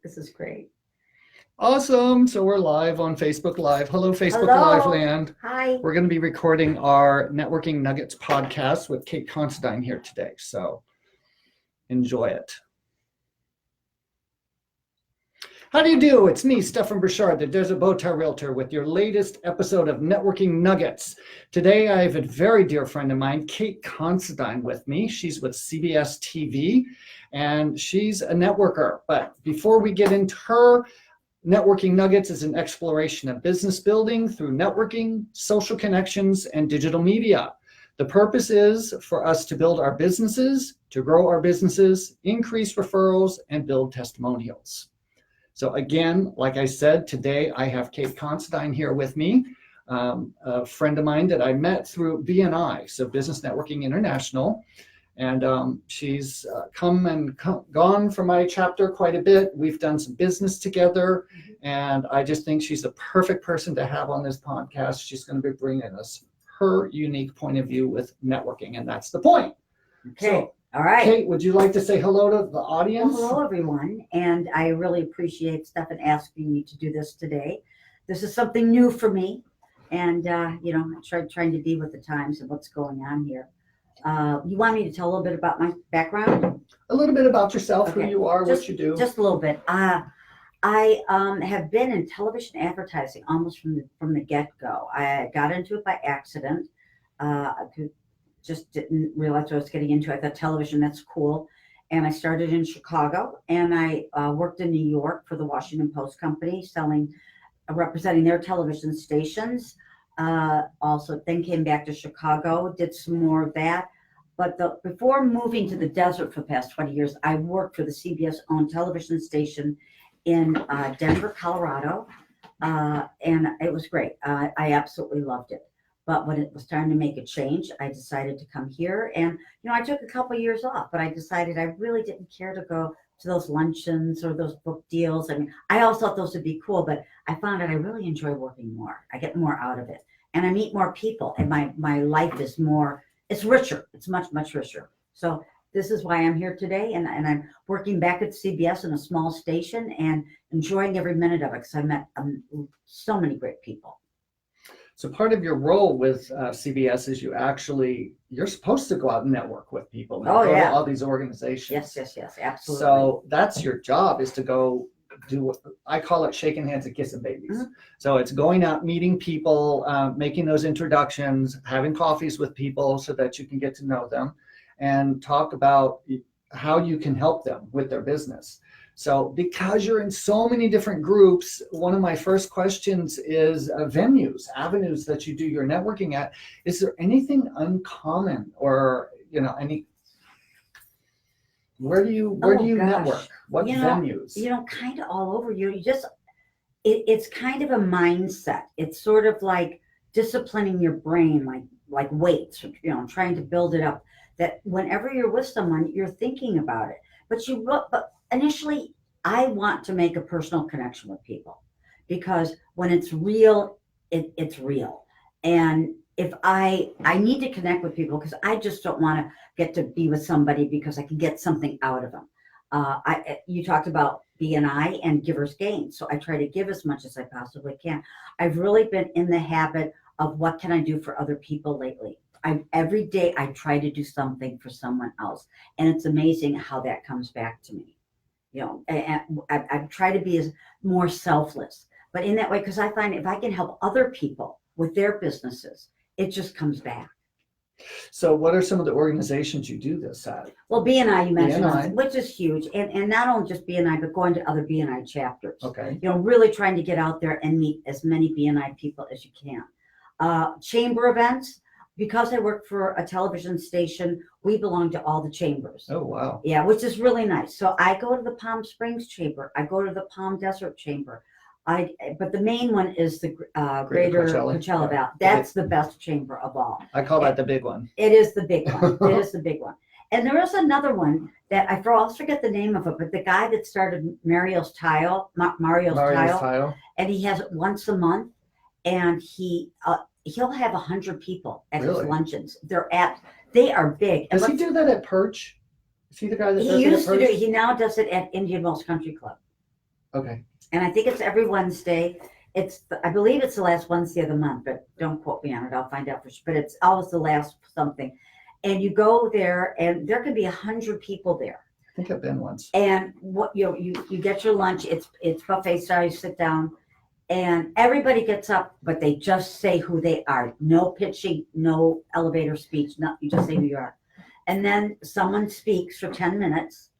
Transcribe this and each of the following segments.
This is great. Awesome. So we're live on Facebook Live. Hello, Facebook Hello. Live land. Hi. We're going to be recording our Networking Nuggets podcast with Cate Considine here today. So enjoy it. How do you do? It's me, Stefan Burchard, the Desert Bowtie Realtor, with your latest episode of Networking Nuggets. Today, I have a very dear friend of mine, Cate Considine, with me. She's with CBS TV, and she's a networker. But before we get into her, Networking Nuggets is an exploration of business building through networking, social connections, and digital media. The purpose is for us to build our businesses, to grow our businesses, increase referrals, and build testimonials. So again, like I said, today I have Cate Considine here with me, a friend of mine that I met through BNI, so Business Networking International. And she's come and gone from my chapter quite a bit. We've done some business together, and I just think she's the perfect person to have on this podcast. She's going to be bringing us her unique point of view with networking, and that's the point. Okay. So, all right. Cate, would you like to say hello to the audience? Well, hello, everyone. And I really appreciate Stefan asking me to do this today. This is something new for me. And, I'm trying to be with the times and what's going on here. You want me to tell a little bit about my background? A little bit about yourself, Okay. who you are, what you do. Just a little bit. I have been in television advertising almost from the get-go. I got into it by accident. Just didn't realize what I was getting into. I thought television, that's cool. And I started in Chicago, and I worked in New York for the Washington Post Company, representing their television stations. Also then came back to Chicago, did some more of that. But before moving to the desert for the past 20 years, I worked for the CBS-owned television station in Denver, Colorado. And it was great. I absolutely loved it. But when it was time to make a change, I decided to come here. And, I took a couple of years off, but I decided I really didn't care to go to those luncheons or those book deals. I mean, I always thought those would be cool, but I found that I really enjoy working more. I get more out of it. And I meet more people, and my life is more, it's richer. It's much, much richer. So this is why I'm here today. And I'm working back at CBS in a small station and enjoying every minute of it because I met so many great people. So part of your role with CBS is you're supposed to go out and network with people and go to all these organizations. Yes, absolutely. So that's your job, is to go do what I call it, shaking hands and kissing babies. Mm-hmm. So it's going out, meeting people, making those introductions, having coffees with people so that you can get to know them and talk about how you can help them with their business. So because you're in so many different groups, one of my first questions is avenues that you do your networking at. Is there anything uncommon or, where do you network? What venues? Kind of all over. It's kind of a mindset. It's sort of like disciplining your brain, like weights, trying to build it up, that whenever you're with someone, you're thinking about it. But initially, I want to make a personal connection with people, because when it's real, it's real. And if I need to connect with people, because I just don't want to get to be with somebody because I can get something out of them. You talked about BNI and giver's gain. So I try to give as much as I possibly can. I've really been in the habit of what can I do for other people lately. Every day I try to do something for someone else. And it's amazing how that comes back to me. And I try to be as more selfless, but in that way, because I find if I can help other people with their businesses, it just comes back. So what are some of the organizations you do this at? Well, BNI, you mentioned, which is huge. And not only just BNI, but going to other BNI chapters. Okay. Really trying to get out there and meet as many BNI people as you can. Chamber events. Because I work for a television station, we belong to all the chambers. Oh, wow. Yeah, which is really nice. So I go to the Palm Springs Chamber. I go to the Palm Desert Chamber. But the main one is the Greater Coachella Valley. That's the best chamber of all. I call that the big one. It is the big one. It is the big one. And there is another one that I forget the name of it, but the guy that started Mario's Tile, and he has it once a month, and he'll have 100 people at his luncheons. They are big. Does he do that at Perch? Is he the guy that does it at Perch? He used to do it. He now does it at Indian Wells Country Club. Okay. And I think it's every Wednesday. I believe it's the last Wednesday of the month, but don't quote me on it. I'll find out for sure. But it's always the last something. And you go there, and there can be 100 people there. I think I've been once. And what you get your lunch. It's buffet style. You sit down, and everybody gets up, but they just say who they are. No pitching, no elevator speech. No, you just say who you are. And then someone speaks for 10 minutes.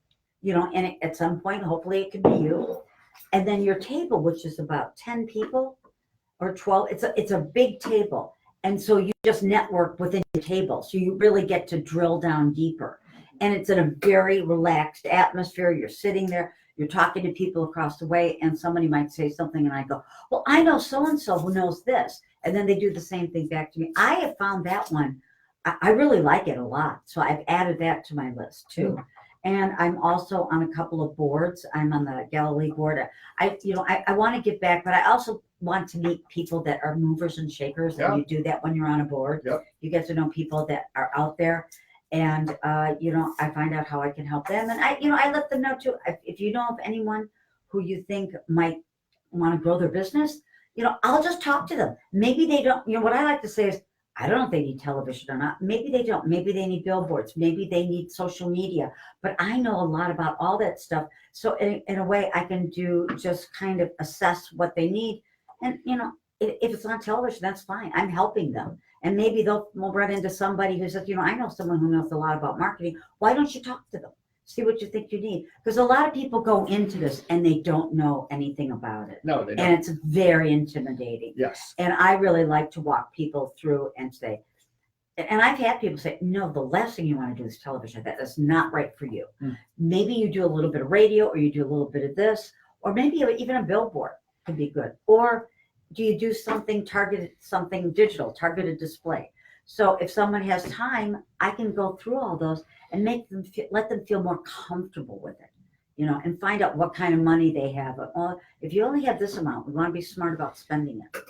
And at some point, hopefully, it could be you. And then your table, which is about 10 people or 12, it's a big table. And so you just network within your table. So you really get to drill down deeper. And it's in a very relaxed atmosphere. You're sitting there, you're talking to people across the way, and somebody might say something, and I go, well, I know so-and-so who knows this. And then they do the same thing back to me. I have found that one. I really like it a lot. So I've added that to my list too. And I'm also on a couple of boards. I'm on the Galilee board. I want to give back, but I also want to meet people that are movers and shakers. Yeah. And you do that when you're on a board. Yep. You get to know people that are out there. And, I find out how I can help them. And I let them know too, if you know of anyone who you think might want to grow their business, I'll just talk to them. Maybe they don't, what I like to say is, I don't know if they need television or not. Maybe they don't. Maybe they need billboards. Maybe they need social media. But I know a lot about all that stuff. So in a way, I can just kind of assess what they need. And, if it's on television, that's fine. I'm helping them. And maybe we'll run into somebody who says, I know someone who knows a lot about marketing. Why don't you talk to them? See what you think you need. Because a lot of people go into this and they don't know anything about it. No, they don't. And it's very intimidating. Yes. And I really like to walk people through and say, and I've had people say, no, the last thing you want to do is television. That is not right for you. Maybe you do a little bit of radio, or you do a little bit of this, or maybe even a billboard could be good. Or do you do something targeted, something digital, targeted display? So if someone has time, I can go through all those and let them feel more comfortable with it, and find out what kind of money they have. Well, if you only have this amount, we want to be smart about spending it.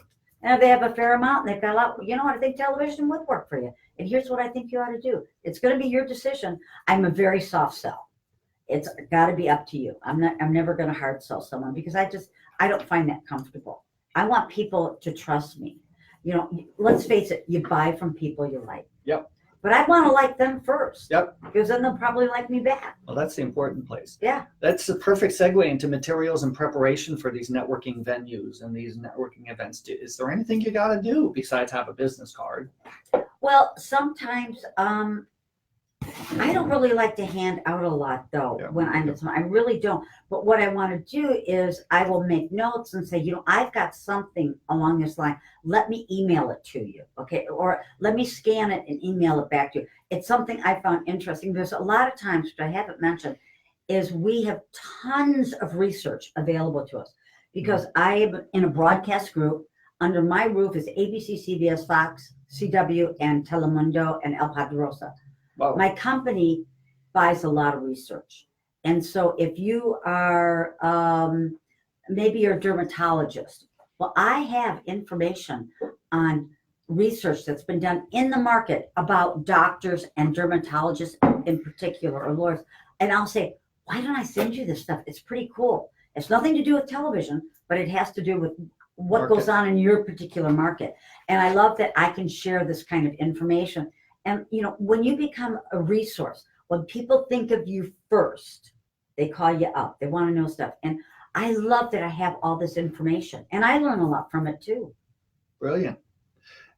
And if they have a fair amount and they've got a lot, I think television would work for you. And here's what I think you ought to do. It's going to be your decision. I'm a very soft sell. It's got to be up to you. I'm never going to hard sell someone because I don't find that comfortable. I want people to trust me. Let's face it, you buy from people you like. Yep. But I want to like them first. Yep. Because then they'll probably like me back. Well, that's the important place. Yeah. That's the perfect segue into materials and preparation for these networking venues and these networking events. Is there anything you got to do besides have a business card? Well, sometimes I don't really like to hand out a lot though when I'm at some. I really don't. But what I want to do is I will make notes and say, I've got something along this line. Let me email it to you, okay? Or let me scan it and email it back to you. It's something I found interesting. There's a lot of times, which I haven't mentioned, is we have tons of research available to us because I am in a broadcast group. Under my roof is ABC, CBS, Fox, CW, and Telemundo, and El Poderoso. Wow. My company buys a lot of research. And so if you are, maybe you're a dermatologist, well, I have information on research that's been done in the market about doctors and dermatologists in particular, or lawyers. And I'll say, why don't I send you this stuff? It's pretty cool. It's nothing to do with television, but it has to do with what goes on in your particular market. And I love that I can share this kind of information. And, when you become a resource, when people think of you first, they call you up. They want to know stuff. And I love that I have all this information. And I learn a lot from it, too. Brilliant.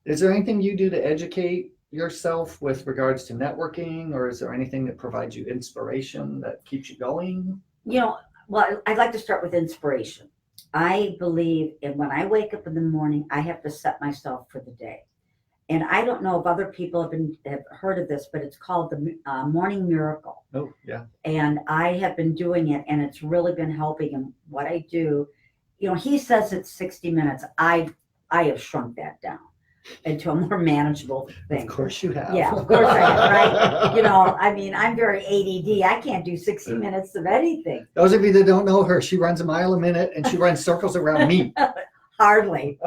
Is there anything you do to educate yourself with regards to networking? Or is there anything that provides you inspiration that keeps you going? Well, I'd like to start with inspiration. I believe when I wake up in the morning, I have to set myself for the day. And I don't know if other people have heard of this, but it's called the Morning Miracle. Oh, yeah. And I have been doing it, and it's really been helping. And what I do, he says it's 60 minutes. I have shrunk that down into a more manageable thing. Of course you have. Yeah, of course I have, right? I'm very ADD. I can't do 60 minutes of anything. Those of you that don't know her, she runs a mile a minute, and she runs circles around me. Hardly.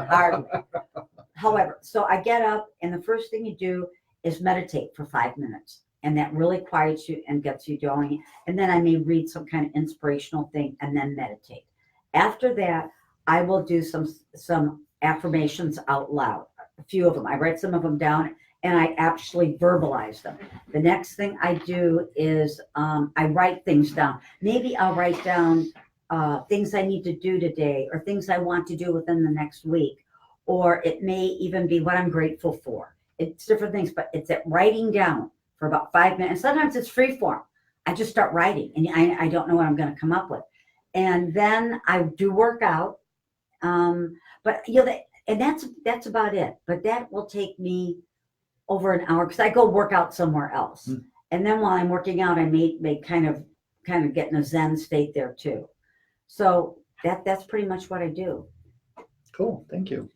However, so I get up, and the first thing you do is meditate for 5 minutes. And that really quiets you and gets you going. And then I may read some kind of inspirational thing and then meditate. After that, I will do some affirmations out loud. A few of them. I write some of them down and I actually verbalize them. The next thing I do is I write things down. Maybe I'll write down things I need to do today or things I want to do within the next week. Or it may even be what I'm grateful for. It's different things, but it's at writing down for about 5 minutes. Sometimes it's free form. I just start writing and I don't know what I'm going to come up with. And then I do work out. But and that's about it. But that will take me over an hour because I go work out somewhere else. Mm. And then while I'm working out, I may kind of get in a Zen state there too. So that's pretty much what I do. Cool. Thank you.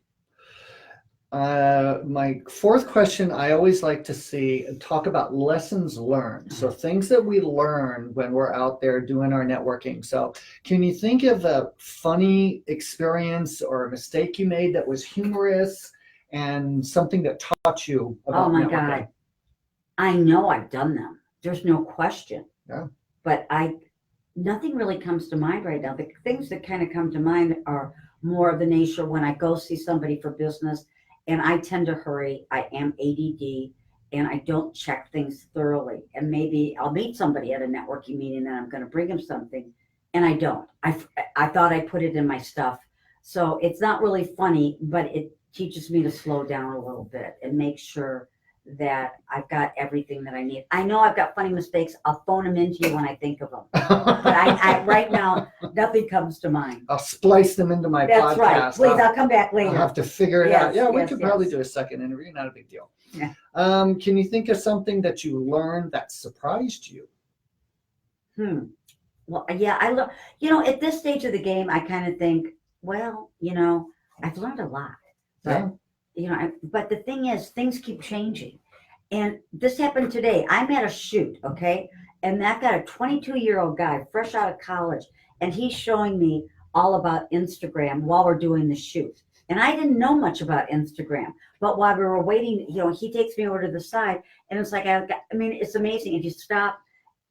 My fourth question, I always like to talk about lessons learned. So things that we learn when we're out there doing our networking. So can you think of a funny experience or a mistake you made that was humorous and something that taught you about networking? Oh my God. I know I've done them. There's no question. Yeah. But nothing really comes to mind right now. The things that kind of come to mind are more of the nature when I go see somebody for business. And I tend to hurry. I am ADD and I don't check things thoroughly. And maybe I'll meet somebody at a networking meeting and I'm going to bring them something and I don't. I thought I put it in my stuff. So it's not really funny, but it teaches me to slow down a little bit and make sure that I've got everything that I need. I know I've got funny mistakes. I'll phone them into you when I think of them. But I right now, nothing comes to mind. I'll splice them into my podcast. That's right. Please, I'll come back later. I'll have to figure it out. Yeah, we could probably do a second interview. Not a big deal. Yeah. Can you think of something that you learned that surprised you? Well, yeah, at this stage of the game, I kind of think, well, I've learned a lot. But, but the thing is, things keep changing. And this happened today. I'm at a shoot, okay? And that got a 22-year-old guy fresh out of college, and he's showing me all about Instagram while we're doing the shoot. And I didn't know much about Instagram. But while we were waiting, he takes me over to the side, and it's like, it's amazing. If you stop,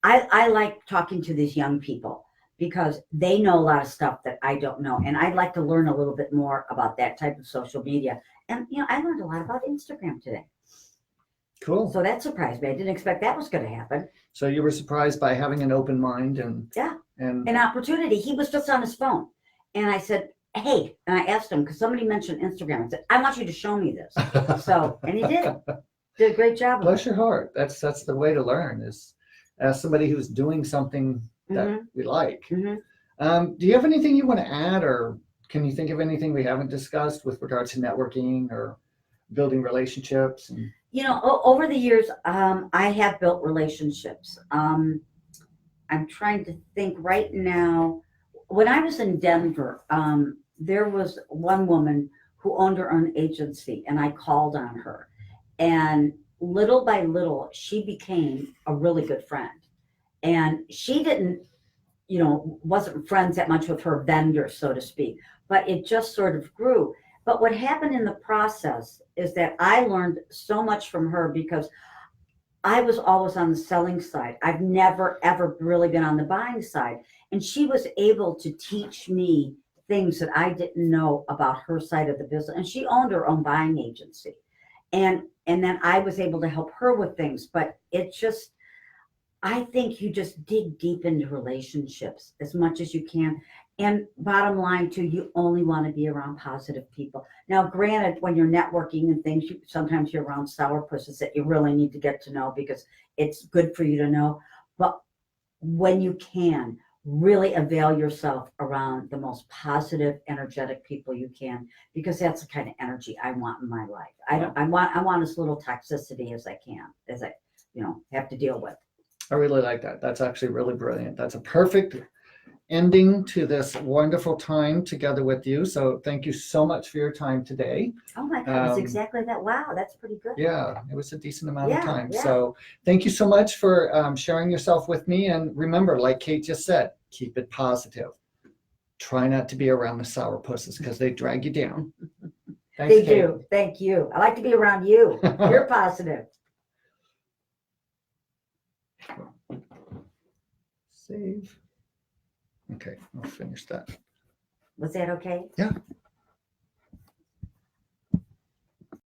I like talking to these young people because they know a lot of stuff that I don't know. And I'd like to learn a little bit more about that type of social media. And, I learned a lot about Instagram today. Cool. So that surprised me. I didn't expect that was going to happen. So you were surprised by having an open mind and an opportunity. He was just on his phone. And I said, hey, and I asked him, because somebody mentioned Instagram. I said, I want you to show me this. And he did. Did a great job. Bless your heart. That's the way to learn is as somebody who's doing something that we like. Mm-hmm. Do you have anything you want to add, or can you think of anything we haven't discussed with regards to networking or building relationships? Over the years, I have built relationships. I'm trying to think right now. When I was in Denver, there was one woman who owned her own agency, and I called on her. And little by little, she became a really good friend. And she didn't, wasn't friends that much with her vendors, so to speak, but it just sort of grew. But what happened in the process is that I learned so much from her because I was always on the selling side. I've never, ever really been on the buying side. And she was able to teach me things that I didn't know about her side of the business. And she owned her own buying agency. And then I was able to help her with things. But I think you just dig deep into relationships as much as you can. And bottom line, too, you only want to be around positive people. Now, granted, when you're networking and things, sometimes you're around sourpusses that you really need to get to know because it's good for you to know. But when you can, really avail yourself around the most positive, energetic people you can, because that's the kind of energy I want in my life. I want as little toxicity as I can, as I have to deal with. I really like that. That's actually really brilliant. That's a perfect ending to this wonderful time together with you. So thank you so much for your time today. Oh my God, it's exactly that. Wow, that's pretty good. Yeah, it was a decent amount of time. Yeah. So thank you so much for sharing yourself with me. And remember, like Cate just said, keep it positive. Try not to be around the sourpusses because they drag you down. Thanks, they Cate. do. Thank you. I like to be around you. You're positive. Save. Okay, I'll finish that. Was that okay? Yeah.